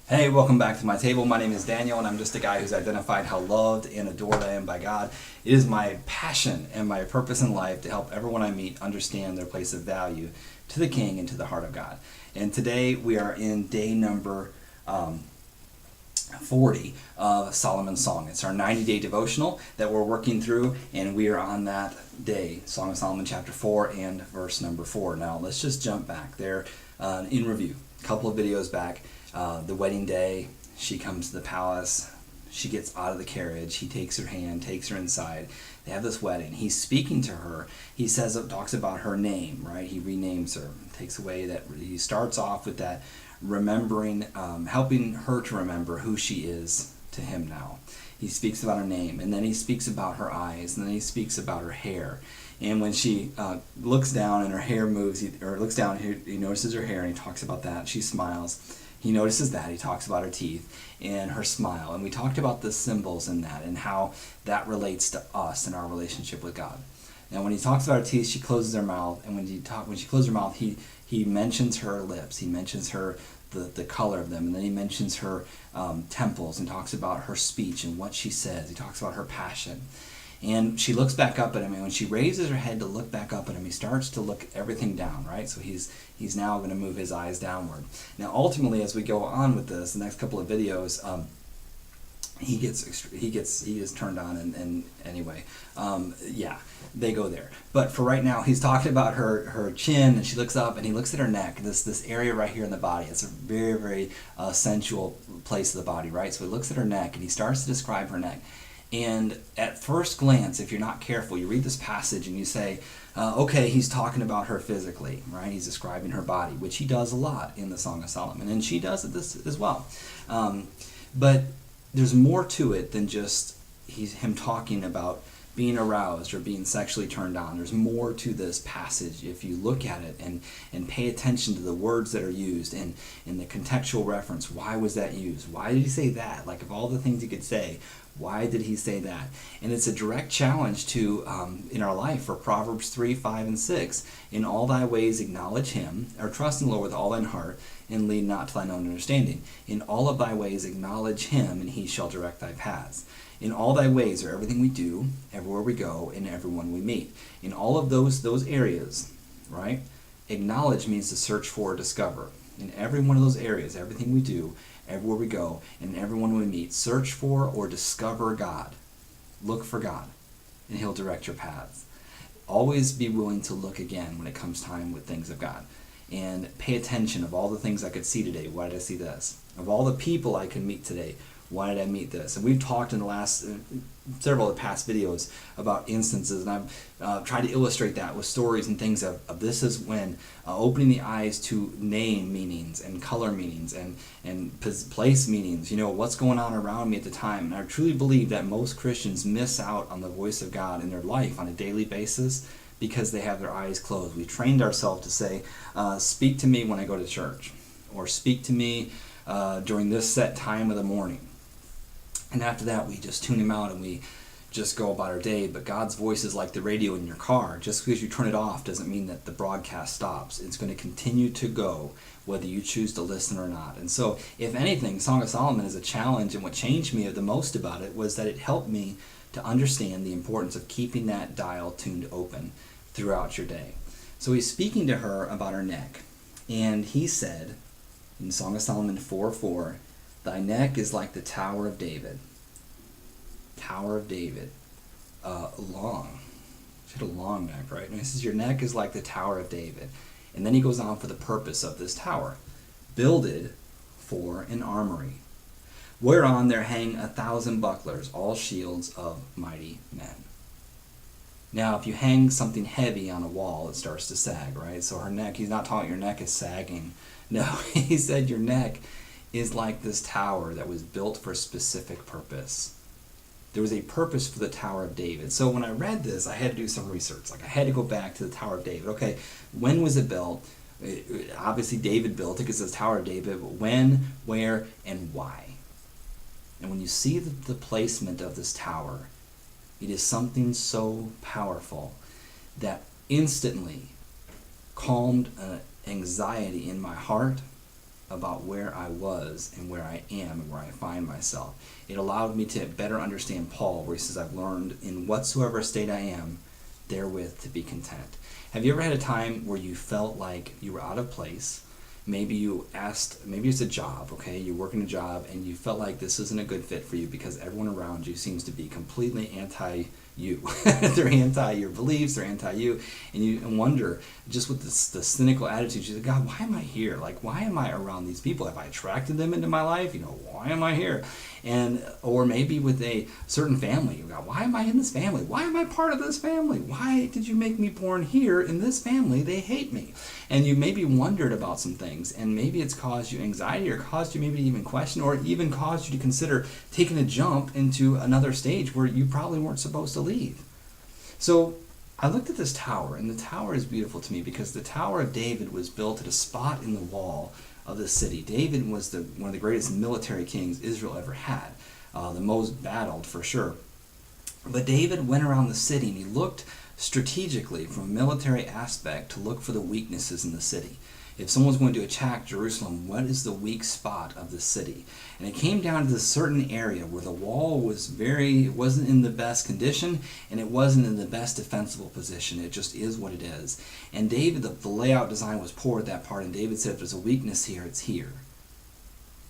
Hey, welcome back to my table. My name is Daniel, and I'm just a guy who's identified how loved and adored I am by God. It is my passion and my purpose in life to help everyone I meet understand their place of value to the King and to the heart of God. And today we are in day number 40 of Solomon's Song. It's our 90-day devotional that we're working through, and we are on that day, Song of Solomon chapter 4 and verse number 4. Now, let's just jump back there in review. A couple of videos back. The wedding day, she comes to the palace, she gets out of the carriage, he takes her hand, takes her inside, they have this wedding, he's speaking to her, he talks about her name, right, he renames her, takes away that, he starts off with that remembering, helping her to remember who she is to him now. He speaks about her name, and then he speaks about her eyes, and then he speaks about her hair. And when she looks down and her hair moves, or looks down, he notices her hair, and he talks about that. She smiles. He notices that. He talks about her teeth and her smile. And we talked about the symbols in that and how that relates to us and our relationship with God. And when he talks about her teeth, she closes her mouth. And when she closes her mouth, he mentions her lips. He mentions the color of them. And then he mentions her temples and talks about her speech and what she says. He talks about her passion. And she looks back up at him, and when she raises her head to look back up at him, he starts to look everything down, right? So he's now going to move his eyes downward. Now, ultimately, as we go on with this, the next couple of videos, he is turned on, and anyway, yeah, they go there. But for right now, he's talking about her chin, and she looks up, and he looks at her neck, this area right here in the body. It's a very, very sensual place of the body, right? So he looks at her neck, and he starts to describe her neck. And at first glance, if you're not careful, you read this passage and you say, okay, he's talking about her physically, right? He's describing her body, which he does a lot in the Song of Solomon, and she does this as well. But there's more to it than just him talking about being aroused or being sexually turned on. There's more to this passage if you look at it and pay attention to the words that are used and the contextual reference. Why was that used? Why did he say that? Like, of all the things he could say, why did he say that? And it's a direct challenge to, in our life, for Proverbs 3, 5, and 6. In all thy ways acknowledge him, or trust in the Lord with all thine heart, and lean not to thine own understanding. In all of thy ways acknowledge him, and he shall direct thy paths. In all thy ways are everything we do, everywhere we go, and everyone we meet. In all of those areas, right? Acknowledge means to search for or discover. In every one of those areas, everything we do, everywhere we go, and everyone we meet, search for or discover God. Look for God, and he'll direct your paths. Always be willing to look again when it comes time with things of God. And pay attention of all the things I could see today. Why did I see this? Of all the people I can meet today, why did I meet this? And we've talked in the last several of the past videos about instances, and I've tried to illustrate that with stories and things of this is when opening the eyes to name meanings and color meanings and place meanings, what's going on around me at the time. And I truly believe that most Christians miss out on the voice of God in their life on a daily basis because they have their eyes closed. We trained ourselves to say, speak to me when I go to church, or speak to me during this set time of the morning. And after that, we just tune him out and we just go about our day. But God's voice is like the radio in your car. Just because you turn it off doesn't mean that the broadcast stops. It's going to continue to go whether you choose to listen or not. And so, if anything, Song of Solomon is a challenge, and what changed me the most about it was that it helped me to understand the importance of keeping that dial tuned open throughout your day. So he's speaking to her about her neck. And he said, in Song of Solomon 4:4, thy neck is like the Tower of David. Tower of David. Long. She had a long neck, right? And he says, your neck is like the Tower of David. And then he goes on for the purpose of this tower. Builded for an armory, whereon there hang 1,000 bucklers, all shields of mighty men. Now, if you hang something heavy on a wall, it starts to sag, right? So her neck, he's not talking your neck is sagging. No, he said your neck is like this tower that was built for a specific purpose. There was a purpose for the Tower of David. So when I read this, I had to do some research. I had to go back to the Tower of David. Okay, when was it built? Obviously, David built it because it's the Tower of David. But when, where, and why? And when you see the placement of this tower, it is something so powerful that instantly calmed anxiety in my heart about where I was and where I am and where I find myself. It allowed me to better understand Paul, where he says, I've learned in whatsoever state I am, therewith to be content. Have you ever had a time where you felt like you were out of place? Maybe it's a job, okay? You're working a job and you felt like this isn't a good fit for you because everyone around you seems to be completely anti-you. They're anti your beliefs, they're anti-you, and you wonder, just with the cynical attitude, you say, God, why am I here? Like, why am I around these people? Have I attracted them into my life? Why am I here? Or maybe with a certain family, you go, why am I in this family? Why am I part of this family? Why did you make me born here in this family? They hate me. And you maybe wondered about some things, and maybe it's caused you anxiety, or caused you maybe to even question, or even caused you to consider taking a jump into another stage where you probably weren't supposed to leave. So I looked at this tower, and the tower is beautiful to me because the Tower of David was built at a spot in the wall of the city. David was one of the greatest military kings Israel ever had, the most battled for sure. But David went around the city and he looked strategically from a military aspect to look for the weaknesses in the city. If someone's going to attack Jerusalem, what is the weak spot of the city? And it came down to this certain area where the wall wasn't in the best condition, and it wasn't in the best defensible position. It just is what it is. And David, the layout design was poor at that part, and David said, if there's a weakness here, it's here.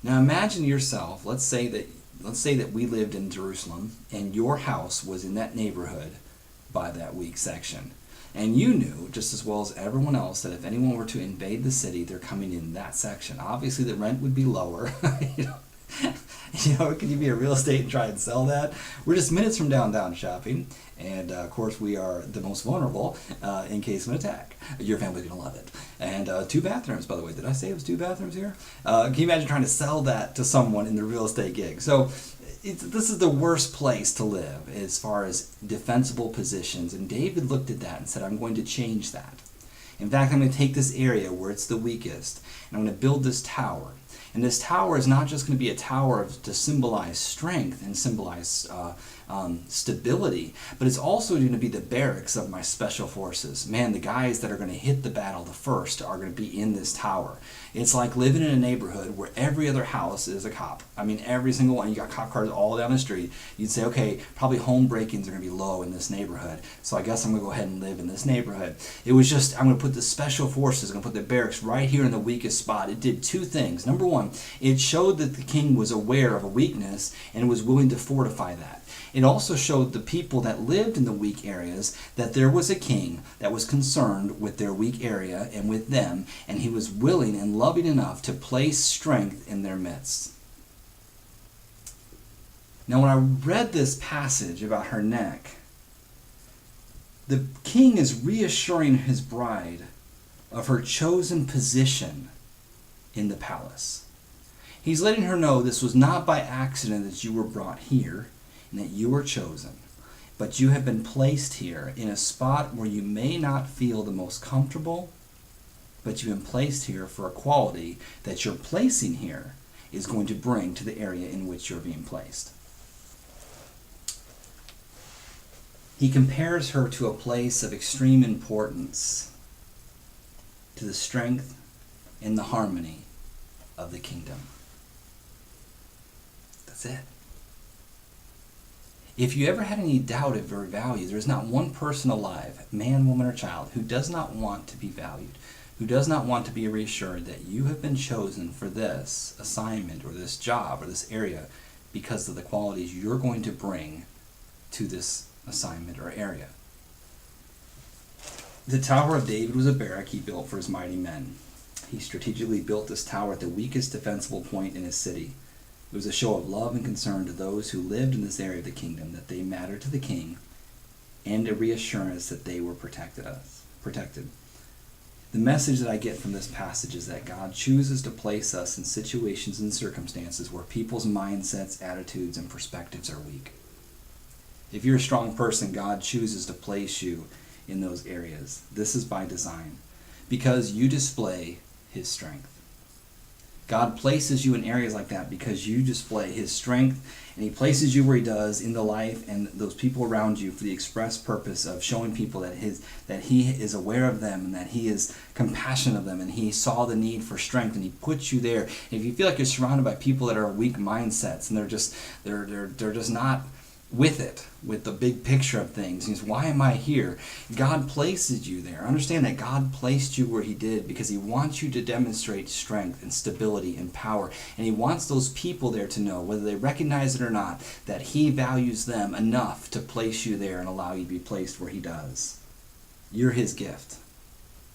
Now imagine yourself, let's say that we lived in Jerusalem, and your house was in that neighborhood by that weak section. And you knew, just as well as everyone else, that if anyone were to invade the city, they're coming in that section. Obviously, the rent would be lower. Could you be a real estate and try and sell that? We're just minutes from downtown shopping, and of course, we are the most vulnerable in case of an attack. Your family's gonna love it. And 2 bathrooms, by the way. Did I say it was 2 bathrooms here? Can you imagine trying to sell that to someone in the real estate gig? So this is the worst place to live as far as defensible positions. And David looked at that and said, I'm going to change that. In fact, I'm going to take this area where it's the weakest, and I'm going to build this tower. And this tower is not just going to be a tower to symbolize strength and symbolize stability, but it's also going to be the barracks of my special forces. Man, the guys that are going to hit the battle the first are going to be in this tower. It's like living in a neighborhood where every other house is a cop. I mean, every single one. You got cop cars all down the street. You'd say, okay, probably home break-ins are going to be low in this neighborhood, so I guess I'm going to go ahead and live in this neighborhood. It was just, I'm going to put the special forces, I'm going to put the barracks right here in the weakest spot. It did 2 things. Number one, it showed that the king was aware of a weakness and was willing to fortify that. It also showed the people that lived in the weak areas that there was a king that was concerned with their weak area and with them, and he was willing and loving enough to place strength in their midst. Now, when I read this passage about her neck, the king is reassuring his bride of her chosen position in the palace. He's letting her know this was not by accident that you were brought here and that you were chosen, but you have been placed here in a spot where you may not feel the most comfortable, but you've been placed here for a quality that your placing here is going to bring to the area in which you're being placed. He compares her to a place of extreme importance, to the strength and the harmony of the kingdom. That's it. If you ever had any doubt of your value, there is not one person alive, man, woman, or child, who does not want to be valued, who does not want to be reassured that you have been chosen for this assignment or this job or this area because of the qualities you're going to bring to this assignment or area. The Tower of David was a barrack he built for his mighty men. He strategically built this tower at the weakest defensible point in his city. It was a show of love and concern to those who lived in this area of the kingdom, that they mattered to the king, and a reassurance that they were protected. The message that I get from this passage is that God chooses to place us in situations and circumstances where people's mindsets, attitudes, and perspectives are weak. If you're a strong person, God chooses to place you in those areas. This is by design, because you display his strength. God places you in areas like that because you display his strength, and he places you where he does in the life and those people around you for the express purpose of showing people that he is aware of them and that he is compassionate of them, and he saw the need for strength and he puts you there. And if you feel like you're surrounded by people that are weak mindsets and they're just not with the big picture of things. He says, why am I here? God places you there. Understand that God placed you where he did because he wants you to demonstrate strength and stability and power. And he wants those people there to know, whether they recognize it or not, that he values them enough to place you there and allow you to be placed where he does. You're his gift.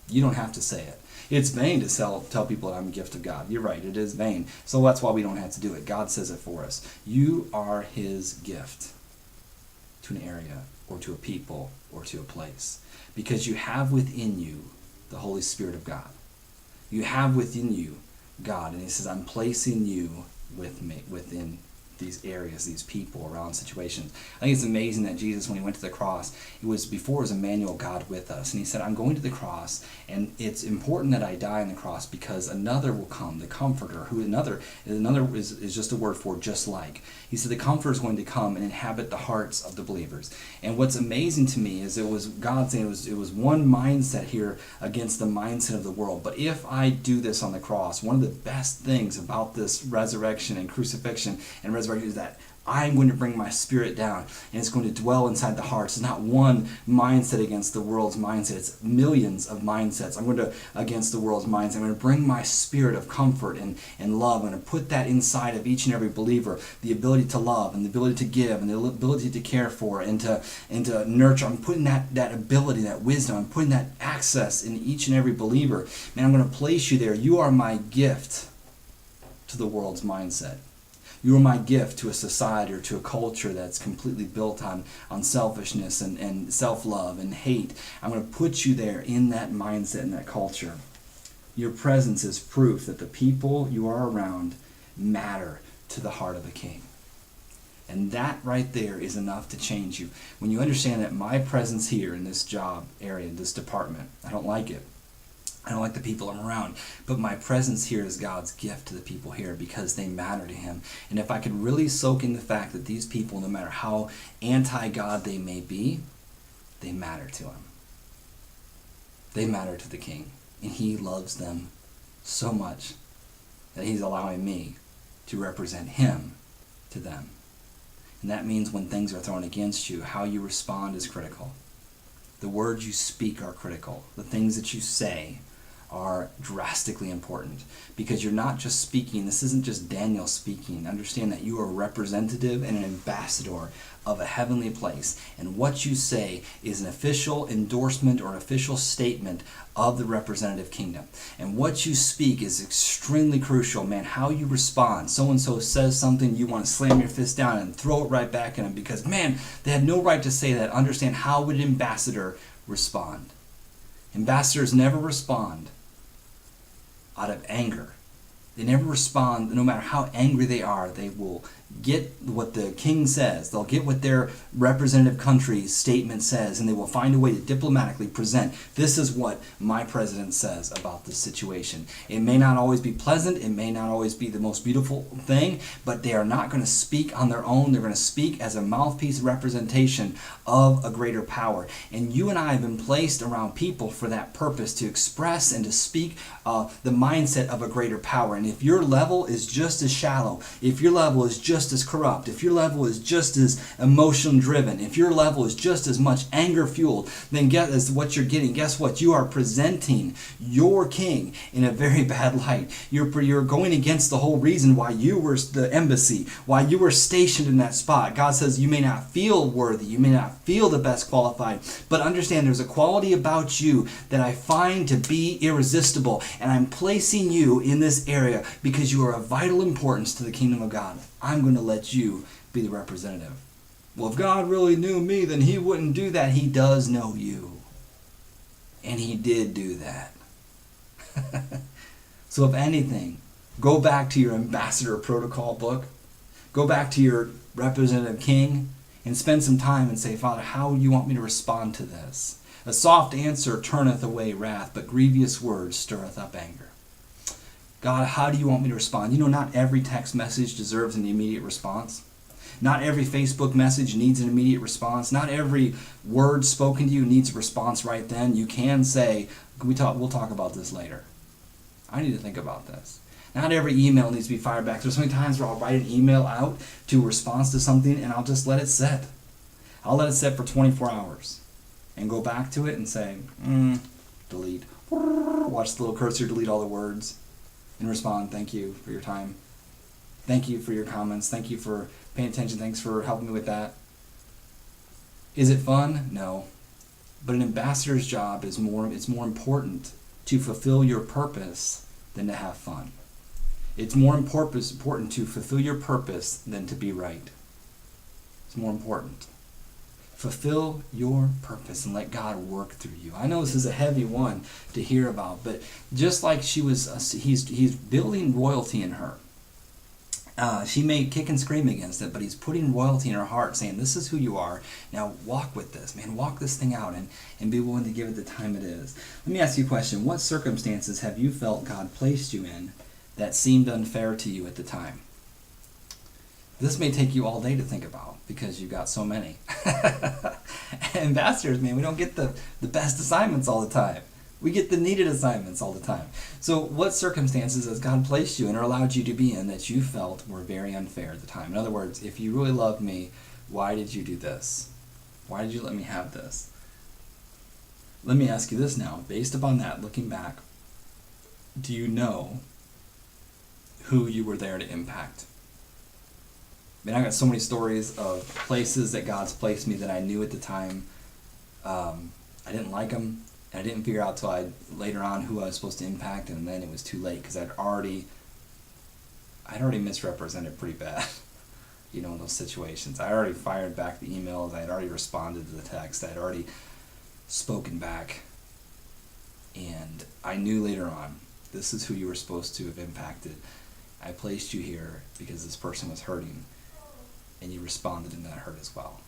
You don't have to say it. It's vain to tell people that I'm a gift of God. You're right, it is vain. So that's why we don't have to do it. God says it for us. You are his gift to an area or to a people or to a place, because you have within you the Holy Spirit of God. You have within you God, and he says, I'm placing you with me within these areas, these people, around situations. I think it's amazing that Jesus, when he went to the cross, it was Emmanuel, God with us. And he said, I'm going to the cross, and it's important that I die on the cross because another will come, the Comforter, who another is just a word for just like. He said the Comforter is going to come and inhabit the hearts of the believers. And what's amazing to me is it was God saying it was one mindset here against the mindset of the world. But if I do this on the cross, one of the best things about this resurrection and crucifixion and resurrection is that I'm going to bring my Spirit down, and it's going to dwell inside the hearts. It's not one mindset against the world's mindset. It's millions of mindsets. I'm going to against the world's mindset. I'm going to bring my Spirit of comfort and love. I'm going to put that inside of each and every believer, the ability to love and the ability to give and the ability to care for and to nurture. I'm putting that ability, that wisdom, I'm putting that access in each and every believer. Man, I'm going to place you there. You are my gift to the world's mindset. You are my gift to a society or to a culture that's completely built on selfishness and self-love and hate. I'm going to put you there in that mindset, in that culture. Your presence is proof that the people you are around matter to the heart of the King. And that right there is enough to change you. When you understand that my presence here in this job area, this department, I don't like it. I don't like the people I'm around, but my presence here is God's gift to the people here because they matter to him. And if I could really soak in the fact that these people, no matter how anti-God they may be, they matter to him. They matter to the King, and he loves them so much that he's allowing me to represent him to them. And that means when things are thrown against you, how you respond is critical. The words you speak are critical. The things that you say are drastically important, because you're not just speaking. This isn't just Daniel speaking. Understand that you are a representative and an ambassador of a heavenly place, and what you say is an official endorsement or an official statement of the representative kingdom. And what you speak is extremely crucial, man. How you respond. So-and-so says something, you want to slam your fist down and throw it right back at them because, man, they had no right to say that. Understand, how would an ambassador respond? Ambassadors never respond out of anger. They never respond, no matter how angry they are. They will get what the king says. They'll get what their representative country's statement says, and they will find a way to diplomatically present, this is what my president says about this situation. It may not always be pleasant. It may not always be the most beautiful thing, but they are not going to speak on their own. They're going to speak as a mouthpiece representation of a greater power. And you and I have been placed around people for that purpose, to express and to speak the mindset of a greater power. And if your level is just as shallow, if your level is just as corrupt, if your level is just as emotion driven, if your level is just as much anger fueled, then guess what you're getting. Guess what? You are presenting your king in a very bad light. You're going against the whole reason why you were the embassy, why you were stationed in that spot. God says you may not feel worthy, you may not feel the best qualified, but understand there's a quality about you that I find to be irresistible, and I'm placing you in this area because you are of vital importance to the kingdom of God. I'm going to let you be the representative. Well, if God really knew me, then he wouldn't do that. He does know you. And he did do that. So if anything, go back to your ambassador protocol book. Go back to your representative king and spend some time and say, Father, how do you want me to respond to this? A soft answer turneth away wrath, but grievous words stirreth up anger. God, how do you want me to respond? You know, not every text message deserves an immediate response. Not every Facebook message needs an immediate response. Not every word spoken to you needs a response right then. You can say, we'll talk about this later. I need to think about this. Not every email needs to be fired back. There's so many times where I'll write an email out to a response to something and I'll just let it sit. I'll let it sit for 24 hours and go back to it and say, delete. Watch the little cursor delete all the words and respond, thank you for your time. Thank you for your comments. Thank you for paying attention. Thanks for helping me with that. Is it fun? No. But an ambassador's job is it's more important to fulfill your purpose than to have fun. It's more important to fulfill your purpose than to be right. It's more important. Fulfill your purpose and let God work through you. I know this is a heavy one to hear about, but just like he's building royalty in her. She may kick and scream against it, but he's putting royalty in her heart, saying, this is who you are. Now walk with this, man. Walk this thing out and be willing to give it the time it is. Let me ask you a question. What circumstances have you felt God placed you in that seemed unfair to you at the time? This may take you all day to think about because you've got so many. Ambassadors, man, we don't get the best assignments all the time. We get the needed assignments all the time. So what circumstances has God placed you in or allowed you to be in that you felt were very unfair at the time? In other words, if you really loved me, why did you do this? Why did you let me have this? Let me ask you this now. Based upon that, looking back, do you know who you were there to impact? I mean, I got so many stories of places that God's placed me that I knew at the time I didn't like them. And I didn't figure out till later on who I was supposed to impact, and then it was too late because I'd already misrepresented pretty bad, in those situations. I already fired back the emails. I had already responded to the text. I had already spoken back, and I knew later on this is who you were supposed to have impacted. I placed you here because this person was hurting, and you responded in that hurt as well.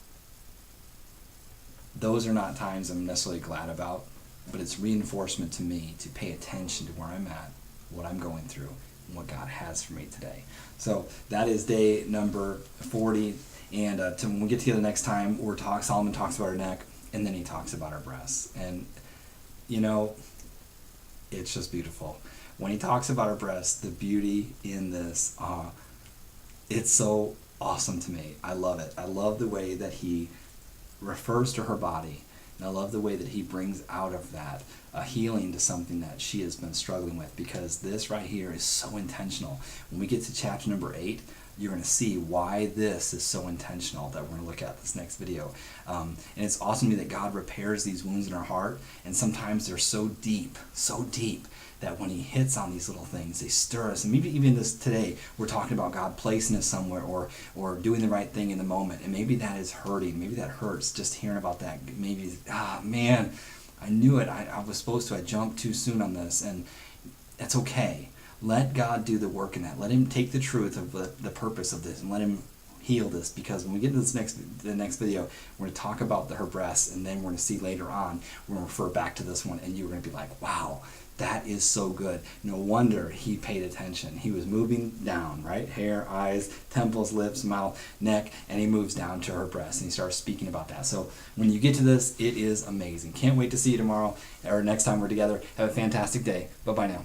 Those are not times I'm necessarily glad about. But it's reinforcement to me to pay attention to where I'm at, what I'm going through, and what God has for me today. So that is day number 40. And when we get together next time, Solomon talks about her neck, and then he talks about her breasts. And, it's just beautiful. When he talks about her breasts, the beauty in this, it's so awesome to me. I love it. I love the way that he refers to her body. And I love the way that he brings out of that a healing to something that she has been struggling with, because this right here is so intentional. When we get to chapter number 8, you're going to see why this is so intentional that we're going to look at this next video. And it's awesome to me that God repairs these wounds in our heart, and sometimes they're so deep, that when he hits on these little things, they stir us. And maybe even today, we're talking about God placing us somewhere or doing the right thing in the moment. And maybe that is hurting. Maybe that hurts just hearing about that. Maybe, man, I knew it. I was supposed to. I jumped too soon on this. And that's okay. Let God do the work in that. Let him take the truth of the purpose of this and let him heal this, because when we get to the next video, we're going to talk about her breasts, and then we're going to see later on, we're going to refer back to this one, and you're going to be like, wow, that is so good. No wonder he paid attention. He was moving down, right? Hair, eyes, temples, lips, mouth, neck, and he moves down to her breasts, and he starts speaking about that. So when you get to this, it is amazing. Can't wait to see you tomorrow or next time we're together. Have a fantastic day. Bye-bye now.